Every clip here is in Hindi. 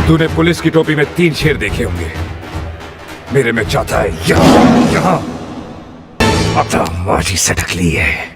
तूने पुलिस की टोपी में 3 शेर देखे होंगे, मेरे में चौथा है यहाँ अपना माटी सटक ली है।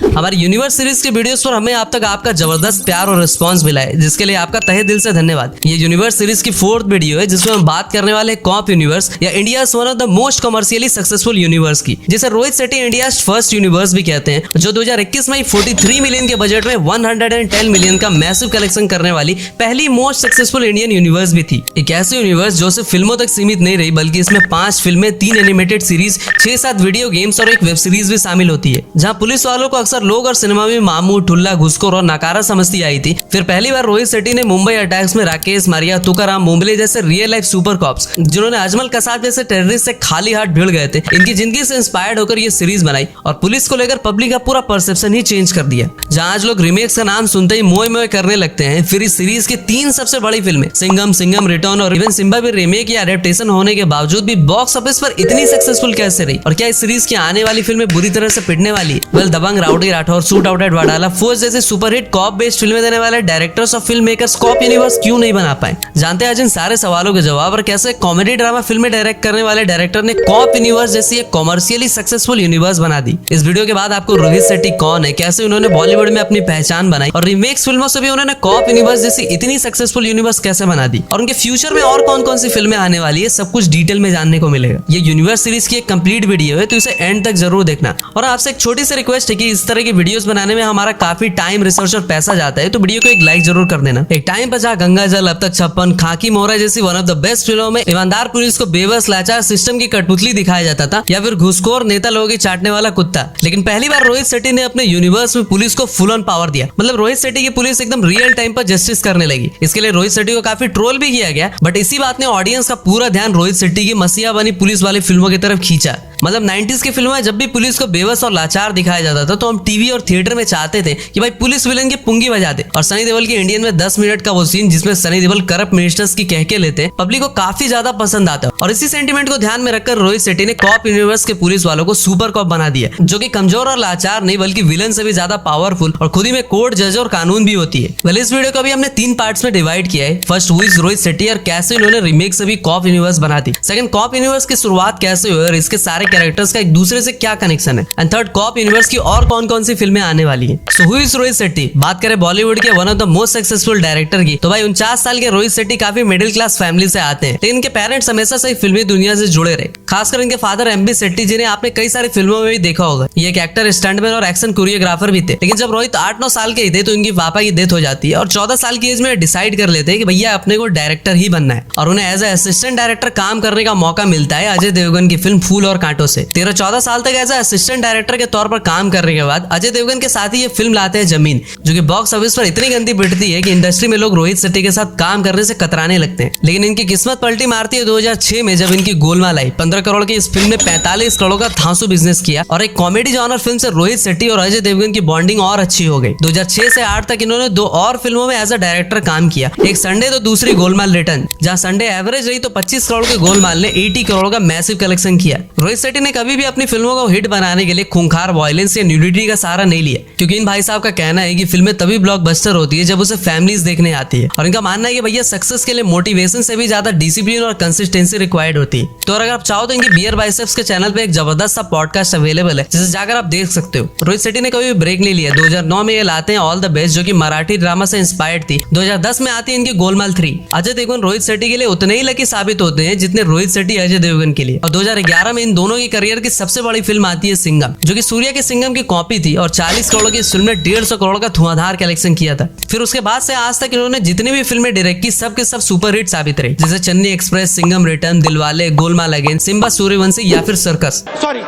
हमारी यूनिवर्स सीरीज के वीडियोस पर हमें आप तक आपका जबरदस्त प्यार और रिस्पांस मिला है, जिसके लिए आपका तहे दिल से धन्यवाद। ये यूनिवर्स सीरीज की 4th वीडियो है, जिसमें हम बात करने वाले कॉप यूनिवर्स या India one of the most commercially successful universe की, जिसे Rohit Shetty India first universe भी कहते हैं, जो 2021 में 43 मिलियन के बजट में 110 मिलियन का मैसिव कलेक्शन करने वाली पहली मोस्ट सक्सेसफुल इंडियन यूनिवर्स भी थी। एक ऐसी यूनिवर्स जो सिर्फ फिल्मों तक सीमित नहीं रही, बल्कि इसमें 5 फिल्में, 3 एनिमेटेड सीरीज, 6-7 वीडियो गेम्स और एक वेब सीरीज भी शामिल होती है। जहाँ पुलिस वालों को अक्सर लोग और सिनेमा में मामू, ठुल्ला, घुसखोर और नकारा समझती आई थी, फिर पहली बार रोहित शेट्टी ने मुंबई अटैक्स में राकेश, मारिया, तुकाराम, मुंबले जैसे रियल लाइफ सुपर कॉप्स, जिन्होंने अजमल कसाब जैसे टेररिस्ट से खाली हाथ भिड़ गए थे, इनकी जिंदगी से इंस्पायर्ड होकर ये सीरीज बनाई और पुलिस को लेकर पब्लिक का पूरा परसेप्शन ही चेंज कर दिया। जहां आज लोग रीमेक्स का नाम सुनते ही मोए मोए करने लगते हैं, फिर इस सीरीज की 3 सबसे बड़ी फिल्में सिंघम, सिंघम रिटर्न और इवन सिम्बा भी रीमेक या एडेप्टेशन होने के बावजूद भी बॉक्स ऑफिस पर इतनी सक्सेसफुल कैसे रही, और क्या इस सीरीज की आने वाली फिल्में बुरी तरह से पिटने वाली है? Well, Dabangg, Rowdy Rathore, Shootout at Wadala, Force जैसे सुपरहिट कॉप बेस्ड फिल्में देने वाले डायरेक्टर्स और फिल्म मेकर्स कॉप यूनिवर्स क्यों नहीं बना पाए? जानते हैं आज इन सारे सवालों के जवाब, और कैसे कॉमेडी ड्रामा फिल्में डायरेक्ट करने वाले डायरेक्टर ने कॉप यूनिवर्स जैसी एक कॉमर्शियली सक्सेसफुल यूनिवर्स बना दी। इस वीडियो के बाद आपको रोहित शेट्टी कौन है, कैसे उन्होंने बॉलीवुड में अपनी पहचान बनाई, और रीमेक्स फिल्मों से भी उन्होंने कॉप यूनिवर्स जैसी इतनी सक्सेसफुल यूनिवर्स कैसे बना दी, और उनके फ्यूचर में और कौन कौन सी फिल्में आने वाली है, सब कुछ डिटेल में जानने को मिलेगा। ये यूनिवर्स सीरीज की एक कंप्लीट वीडियो है, तो इसे एंड तक जरूर देखना। और आपसे एक छोटी सी रिक्वेस्ट है कि इस तरह की वीडियोस बनाने में हमारा काफी टाइम, रिसर्च और पैसा जाता है, तो वीडियो को एक लाइक जरूर कर देना। एक टाइम पर जहाँ गंगा जल, अब तक 56, खाकी मोहरा जैसी वन ऑफ द बेस्ट फिल्मों में ईमानदार पुलिस को बेबस, लाचार सिस्टम की कठपुतली दिखाया जाता था, या फिर घुसखोर नेता लोगों की चाटने वाला कुत्ता। लेकिन पहली बार रोहित शेट्टी ने अपने यूनिवर्स में पुलिस को फुल ऑन पावर दिया। मतलब रोहित शेट्टी की पुलिस एकदम रियल टाइम पर जस्टिस करने लगी। इसके लिए रोहित शेट्टी को काफी ट्रोल भी किया गया, बट इसी बात ने ऑडियंस का पूरा ध्यान रोहित शेट्टी की मसीहा बनी पुलिस वाली फिल्मों की तरफ खींचा। मतलब 90s की फिल्मों में जब भी पुलिस को बेबस और लाचार दिखाया जाता था, तो हम टीवी और थिएटर में चाहते थे कि भाई पुलिस विलन की पुंगी बजा दे। और सनी देओल की इंडियन में 10 मिनट का वो सीन जिसमें सनी देओल करप्ट मिनिस्टर्स की कहके लेते हैं, पब्लिक को काफी ज्यादा पसंद आता है। और इसी सेंटीमेंट को ध्यान में रखकर रोहित शेट्टी ने कॉप यूनिवर्स के पुलिस वालों को सुपर कॉप बना दिया, जो कि कमजोर और लाचार नहीं, बल्कि विलन से भी ज्यादा पावरफुल और खुद ही में कोर्ट, जज और कानून भी होती है। वेल, इस वीडियो को भी हमने 3 पार्ट्स में डिवाइड किया है। First, who is Rohit Shetty और कैसे इन्होंने रीमेक से भी कॉप यूनिवर्स बना दी। सेकंड, कॉप यूनिवर्स की शुरुआत कैसे हुई और इसके सारे कैरेक्टर्स का एक दूसरे से क्या कनेक्शन है। एंड थर्ड, कॉप यूनिवर्स की और कौन कौन सी फिल्में आने वाली हैं। So who is Rohit Shetty? बात करें बॉलीवुड के one of the most successful director की, तो भाई 49 साल के रोहित शेट्टी काफी मिडिल क्लास फैमिली से आते हैं, लेकिन इनके पेरेंट्स हमेशा से फिल्मी दुनिया से जुड़े रहे। खासकर इनके फादर एमबी शेट्टी, जिन्हें आपने कई सारी फिल्मों में भी देखा होगा। ये एक एक्टर, स्टंटमैन और एक्शन कोरियोग्राफर भी थे। लेकिन जब रोहित 8-9 साल के थे, तो इनकी पापा की डेथ हो जाती है, और 14 साल की एज में डिसाइड कर लेते हैं कि भैया अपने को डायरेक्टर ही बनना है, और उन्हें एज ए असिस्टेंट डायरेक्टर काम करने का मौका मिलता है अजय देवगन की फिल्म फूल और कांटों से। 13-14 साल तक एज ए असिस्टेंट डायरेक्टर के तौर पर काम करने के बाद अजय देवगन के साथ ही ये फिल्म लाते हैं जमीन, जो कि बॉक्स ऑफिस पर इतनी गंदी पिटती है कि इंडस्ट्री में लोग रोहित शेट्टी के साथ काम करने से कतराने लगते हैं। लेकिन इनकी किस्मत पलटी मारती है 2006 में, जब इनकी गोलमाल आई। 15 करोड़ की इस फिल्म ने 45 करोड़ का धांसू बिजनेस किया, और एक कॉमेडी जॉनर फिल्म से रोहित शेट्टी और अजय देवगन की बॉन्डिंग और अच्छी हो गई। 2006 से 8 तक इन्होंने 2 और फिल्मों में एज अ डायरेक्टर काम किया, एक संडे तो दूसरी गोलमाल रिटर्न। जहां संडे एवरेज रही, तो 25 करोड़ के गोलमाल ने 80 करोड़ का मैसिव कलेक्शन किया। रोहित शेट्टी ने कभी भी अपनी फिल्मों को हिट बनाने के लिए खूंखार वायलेंस या न्यूडिटी का सहारा नहीं लिया, क्योंकि इन भाई साहब का कहना है कि फिल्में तभी ब्लॉकबस्टर होती है जब उसे फैमिलीज देखने आती है, और इनका मानना है कि भैया सक्सेस के लिए मोटिवेशन से भी ज्यादा डिसिप्लिन और कंसिस्टेंसी रिक्वायर्ड होती है। तो अगर आप चाहो तो इनकी बियर बाइसेप्स के चैनल पे एक जबरदस्त सा पॉडकास्ट अवेलेबल है, जिसे जाकर आप देख सकते हो। रोहित शेट्टी ने कभी भी ब्रेक नहीं लिया। 2009 में ये लाते हैं ऑल द बेस्ट, जो कि मराठी ड्रामा से इंस्पायर्ड थी। 2010 में आती है इनकी गोलमाल 3। अजय देवगन रोहित शेट्टी के लिए उतने ही लकी साबित होते हैं जितने रोहित शेट्टी अजय देवगन के लिए। और 2011 में इन दोनों की करियर की सबसे बड़ी फिल्म आती है सिंघम, जो कि सूर्या के सिंघम की कॉपी थी, और 40 करोड़ की इस फिल्म ने 150 करोड़ का धुआंधार कलेक्शन किया था। फिर उसके बाद से आज तक इन्होंने जितनी भी फिल्में डायरेक्ट की, सब के सब सुपर हिट साबित रही, जैसे Chennai express, Singham return, Dilwale, Golmaal again, Simmba Sooryavanshi या फिर सर्कस। सॉरी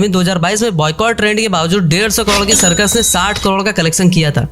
2022 में बॉयकॉट ट्रेंड के बावजूद 150 करोड़ की सर्कस ने 60 करोड़ का कलेक्शन किया था।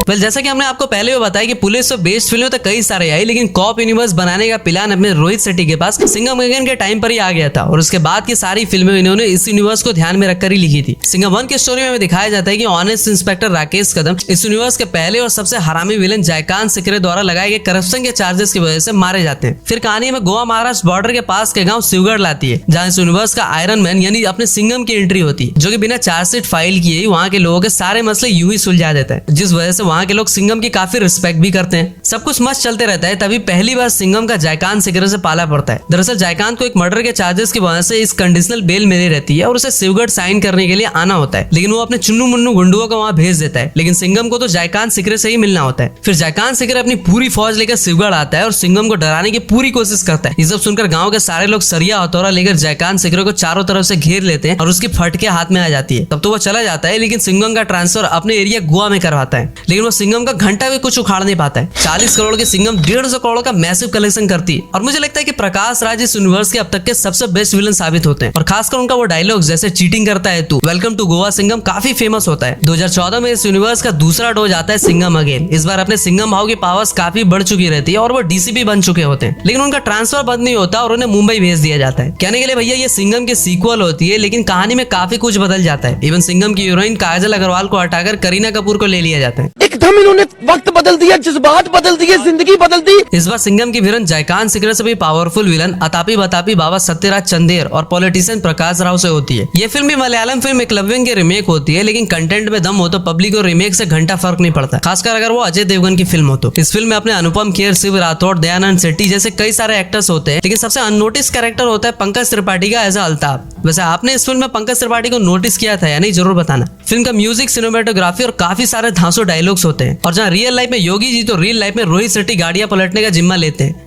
वेल, जैसा कि हमने आपको पहले भी बताया कि पुलिस और बेस्ड फिल्में तो कई सारे आई, लेकिन कॉप यूनिवर्स बनाने का प्लान अपने रोहित शेट्टी के पास सिंघम अगेन के टाइम पर ही आ गया था, और उसके बाद की सारी फिल्में इन्होंने इस यूनिवर्स को ध्यान में रखकर ही लिखी थी। सिंघम 1 की स्टोरी में हमें दिखाया जाता है कि ऑनेस्ट इंस्पेक्टर राकेश कदम इस यूनिवर्स के पहले और सबसे हरामी विलन जयकांत सिकरे द्वारा लगाए गए करप्शन के चार्जेस की वजह से मारे जाते हैं। फिर कहानी में गोवा महाराष्ट्र बॉर्डर के पास के गाँव शिवगढ़ लाती है, जहाँ इस यूनिवर्स का आयरन मैन यानी अपने सिंघम की एंट्री होती है, जो कि बिना चार्जशीट फाइल किए ही वहाँ के लोगों के सारे मसले यूं ही सुलझा देता है, जिस वजह से वहाँ के लोग सिंघम की काफी रिस्पेक्ट भी करते हैं। सब कुछ मस्त चलते रहता है, तभी पहली बार सिंघम का जयकांत सिकरे से पाला पड़ता है। दरअसल जयकांत को एक मर्डर के चार्जेस की वजह से इस कंडीशनल बेल मिली रहती है और उसे शिवगढ़ साइन करने के लिए आना होता है, लेकिन वो अपने चुन्नू मुन्नू गुंडुओं को वहाँ भेज देता है। लेकिन सिंघम को तो जयकांत सिकरे से ही मिलना होता है। फिर जयकांत सिकरे अपनी पूरी फौज लेकर शिवगढ़ आता है और सिंघम को डराने की पूरी कोशिश करता है। ये सब सुनकर गांव के सारे लोग सरिया हथौड़ा लेकर जयकांत सिकरे को चारों तरफ से घेर लेते हैं और उसकी फटके हाथ में आ जाती है। तब तो वो चला जाता है, लेकिन सिंघम का ट्रांसफर अपने एरिया गोवा में करवाता है। लेकिन वो सिंघम का घंटा भी कुछ उखाड़ नहीं पाता है। 40 करोड़ के सिंघम 150 करोड़ का मैसिव कलेक्शन करती है और मुझे लगता है कि प्रकाश राज इस यूनिवर्स के अब तक के सबसे बेस्ट विलन साबित होते हैं। और खासकर उनका वो डायलॉग जैसे चीटिंग करता है तू, वेलकम टू गोवा सिंघम, काफी फेमस होता है। 2014 में इस यूनिवर्स का दूसरा डोज आता है सिंघम अगेन। इस बार अपने सिंघम भाव की पावर्स काफी बढ़ चुकी रहती है और वो डीसीपी बन चुके होते हैं, लेकिन उनका ट्रांसफर बंद नहीं होता और उन्हें मुंबई भेज दिया जाता है। कहने के लिए भैया ये सिंघम की सीक्वल होती है, लेकिन कहानी में काफी कुछ बदल जाता है। इवन सिंघम की हीरोइन काजल अग्रवाल को हटाकर करीना कपूर को ले लिया जाता है। एकदम इन्होंने वक्त बदल दिया, जज्बात बदल दिए, जिंदगी बदल दी। इस बार सिंघम की विलन जयकांत सिकरे से भी पावरफुल विलन अतापी बतापी बाबा सत्यराज चंदेर और पॉलिटिशियन प्रकाश राव से होती है। ये फिल्म भी मलयालम फिल्म एकलव्यन की रीमेक होती है, लेकिन कंटेंट में दम हो तो पब्लिक को रीमेक से घंटा फर्क नहीं पड़ता, खासकर अगर वो अजय देवगन की फिल्म हो तो। इस फिल्म में अपने अनुपम खेर, शिव राठौड़, दयानंद सेट्टी जैसे कई सारे एक्टर्स होते हैं, लेकिन सबसे अननोटिस कैरेक्टर होता है पंकज त्रिपाठी का एज अल्ताफ। वैसे आपने इस फिल्म में पंकज त्रिपाठी को नोटिस किया था या नहीं, जरूर बताना। फिल्म का म्यूजिक, सिनेमेटोग्राफी और काफी सारे धांसू डायलॉग्स होते हैं। और जहाँ रियल लाइफ में योगी जी तो रियल लाइफ में रोहित शेट्टी गाड़ियां पलटने का जिम्मा लेते हैं।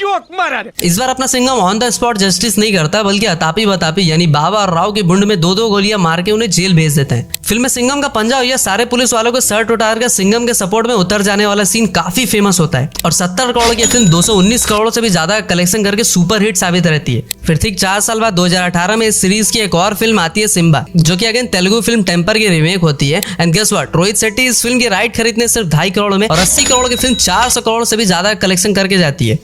जोक मारा। इस बार अपना Singham on the spot justice नहीं करता, बल्कि अतापी बतापी यानी बाबा और राव के बुंड में 2-2 गोलियां मार के उन्हें जेल भेज देते हैं। फिल्म में सिंघम का पंजा हुआ सारे पुलिस वालों को शर्ट उतारकर सिंघम के सपोर्ट में उतर जाने वाला सीन काफी फेमस होता है और 70 करोड़ की फिल्म 219 करोड़ से भी ज्यादा कलेक्शन करके सुपर हिट साबित रहती है। फिर ठीक 4 साल बाद 2018 में इस सीरीज की एक और फिल्म आती है सिम्बा, जो कि अगेन तेलुगु फिल्म टेम्पर की रीमेक होती है। And guess what, Rohit Shetty इस फिल्म की राइट खरीदने सिर्फ 2.5 करोड़ में और 80 करोड़ की फिल्म 400 करोड़ से भी ज्यादा कलेक्शन करके जाती है।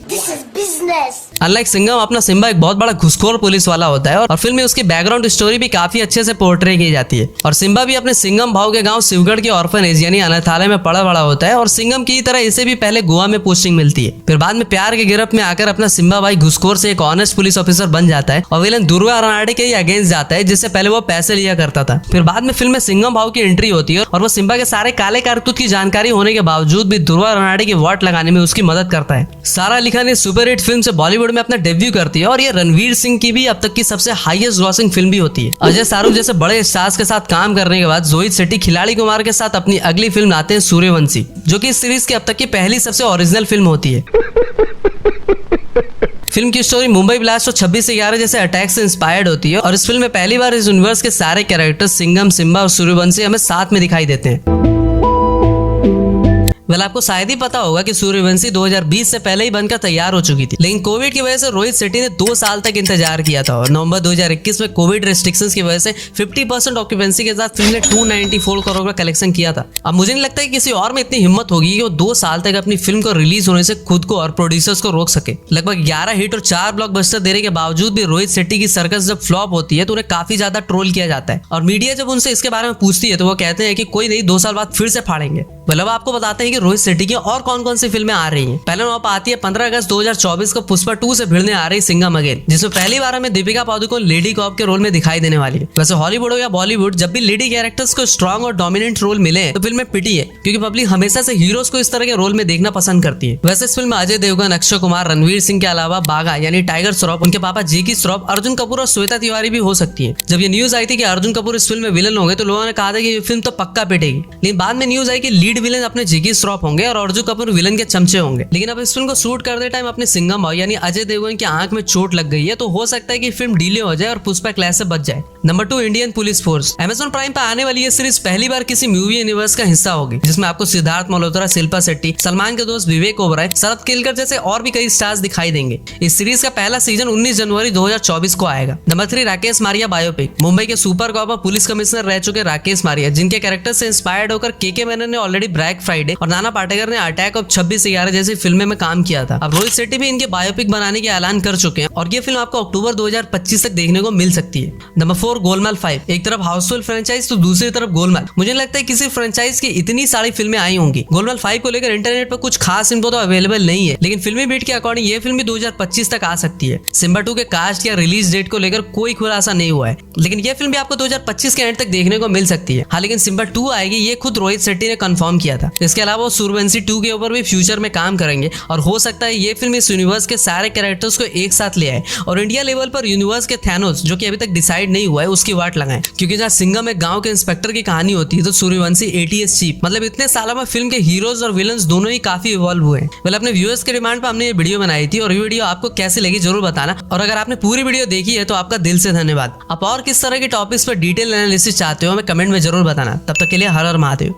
अनलाइक सिंघम, अपना सिम्बा एक बहुत बड़ा घुसखोर पुलिस वाला होता है और फिल्म में उसकी बैकग्राउंड स्टोरी भी काफी अच्छे से पोर्ट्रे की जाती है। और सिम्बा भी अपने सिंघम भाव के गांव शिवगढ़ के ऑर्फनेज यानी अनाथालय में पड़ा बड़ा होता है और सिंघम की तरह इसे भी पहले गोवा में पोस्टिंग मिलती है। फिर बाद में प्यार की गिरफ्त में आकर अपना सिम्बा भाई घुसखोर से एक ऑनेस्ट पुलिस ऑफिसर बन जाता है और विलन दुर्गा रनाडे के अगेंस्ट जाता है, जिससे पहले वो पैसे लिया करता था। फिर बाद में फिल्म में सिंघम भाव की एंट्री होती है और वो सिम्बा के सारे काले कारतूत की जानकारी होने के बावजूद भी दुर्गा रनाडे की वाट लगाने में उसकी मदद करता है। सारा अली खान इस सुपर हिट फिल्म से बॉलीवुड में अपना डेब्यू करती है और ये रणवीर सिंह की भी अब तक की सबसे हाईएस्ट ग्रॉसिंग फिल्म भी होती है। अजय शाहरुख जैसे बड़े स्टार्स के साथ काम करने के बाद रोहित शेट्टी खिलाड़ी कुमार के साथ अपनी अगली फिल्म लाते हैं सूर्यवंशी, जो कि इस सीरीज की अब तक की पहली सबसे ओरिजिनल फिल्म होती है। फिल्म की स्टोरी मुंबई ब्लास्ट और 26/11 जैसे अटैक से इंस्पायर्ड होती है और इस फिल्म में पहली बार इस यूनिवर्स के सारे कैरेक्टर्स सिंघम, सिम्बा और सूर्यवंशी हमें साथ में दिखाई देते हैं। वेल, आपको शायद ही पता होगा कि सूर्यवंशी 2020 से पहले ही बनकर तैयार हो चुकी थी, लेकिन कोविड की वजह से रोहित शेट्टी ने 2 साल तक इंतजार किया था और नवंबर 2021 में कोविड रेस्ट्रिक्शंस की वजह से 50% ऑक्यूपेंसी के साथ फिल्म ने 294 करोड़ का कलेक्शन किया था। अब मुझे नहीं लगता कि किसी और में इतनी हिम्मत होगी कि वो 2 साल तक अपनी फिल्म को रिलीज होने से खुद को और प्रोड्यूसर्स को रोक सके। लगभग 11 हिट और 4 ब्लॉकबस्टर देने के बावजूद भी रोहित शेट्टी की सर्कस जब फ्लॉप होती है तो उन्हें काफी ज्यादा ट्रोल किया जाता है और मीडिया जब उनसे इसके बारे में पूछती है तो वो कहते हैं कि कोई नहीं, 2 साल बाद फिर से फाड़ेंगे। मतलब आपको बताते हैं कि रोहित शेट्टी की और कौन कौन सी फिल्में आ रही हैं। पहले वहां पर आती है 15 अगस्त 2024 को पुष्पा 2 से भिड़ने आ रही सिंघम अगेन, जिसमें पहली बार हमें दीपिका पादुकोण लेडी कॉप के रोल में दिखाई देने वाली है। वैसे हॉलीवुड हो या बॉलीवुड, जब भी लेडी कैरेक्टर्स को स्ट्रॉन्ग और डोमिनेंट रोल मिले तो फिल्म में पिटी है, क्योंकि पब्लिक हमेशा से हीरोज को इस तरह के रोल में देखना पसंद करती है। वैसे इस फिल्म में अजय देवगन, अक्षय कुमार, रणवीर सिंह के अलावा बाघा यानी टाइगर श्रॉफ, उनके पापा जेकी श्रॉफ, अर्जुन कपूर और श्वेता तिवारी भी हो सकती है। जब ये न्यूज आई थी कि अर्जुन कपूर इस फिल्म में विलन होंगे तो लोगों ने कहा था कि ये फिल्म तो पक्का पिटेगी, लेकिन बाद में न्यूज आई कि लीड विलन अपने जेकी श्रॉफ होंगे और अर्जुन कपूर विलन के चमचे होंगे। लेकिन अब इस फिल्म को शूट करते टाइम अपने सिंघम भाई यानी अजय देवगन की आंख में चोट लग गई है, तो हो सकता है कि फिल्म डिले हो जाए और पुष्पा क्लैश से बच जाए। Number 2, Indian police force. Amazon prime पर आने वाली ये सीरीज पहली बार किसी मूवी यूनिवर्स का हिस्सा होगी, जिसमें आपको सिद्धार्थ मल्होत्रा, शिल्पा शेट्टी, सलमान के दोस्त विवेक ओबराय, शरद केलकर जैसे और भी कई स्टार्स दिखाई देंगे। इस सीरीज का पहला सीजन 19 जनवरी 2024 को आएगा। Number 3, Rakesh Maria biopic. मुंबई के सुपर कॉप और पुलिस कमिश्नर रह चुके राकेश मारिया, जिनके कैरेक्टर से इंस्पायर्ड होकर के मेनन ने ऑलरेडी ब्लैक फ्राइडे और नाना पाटेकर ने अटैक ऑफ 26/11 जैसी फिल्में में काम किया था। अब रोहित शेट्टी भी इनके बायोपिक बनाने के ऐलान कर चुके हैं और ये फिल्म आपको अक्टूबर 2025 तक देखने को मिल सकती है। नंबर 4 गोलमाल 5। एक तरफ हाउसफुल फ्रेंचाइज तो दूसरी तरफ गोलमाल। मुझे लगता है किसी फ्रेंचाइज की इतनी सारी फिल्में आई होंगी। गोलमाल 5 को लेकर इंटरनेट पर कुछ खास इन्फो तो अवेलेबल नहीं है, लेकिन फिल्मी बीट के अकॉर्डिंग ये फिल्म भी 2025 तक आ सकती है। सिम्बा 2 के कास्ट या रिलीज डेट को लेकर कोई खुलासा नहीं हुआ है, लेकिन ये फिल्म भी आपको 2025 के एंड तक देखने को मिल सकती है। हाँ, लेकिन सिम्बा 2 आएगी ये खुद रोहित शेट्टी ने कंफर्म किया था। इसके अलावा वो सूर्यवंशी 2 के ऊपर भी फ्यूचर में काम करेंगे और हो सकता है ये फिल्म इस यूनिवर्स के सारे कैरेक्टर्स को एक साथ ले आए और इंडिया लेवल पर यूनिवर्स के थैनोस, जो कि अभी तक डिसाइड नहीं हुआ है, उसकी वाट लगाएं। क्योंकि जहाँ सिंघम एक गांव के इंस्पेक्टर की कहानी होती है, तो सूर्यवंशी ATS चीफ। मतलब इतने सालों में फिल्म के हीरोज और विलन्स दोनों ही काफी इवॉल्व हुए हैं। मतलब अपने व्यूअर्स के डिमांड पर हमने ये वीडियो बनाई थी और ये वीडियो आपको कैसी लगी जरूर बताना। और अगर आपने पूरी वीडियो देखी है तो आपका दिल से धन्यवाद। आप और किस तरह के टॉपिक्स पर डिटेल एनालिसिस चाहते हो हमें कमेंट में जरूर बताना। तब तक के लिए हर हर महादेव।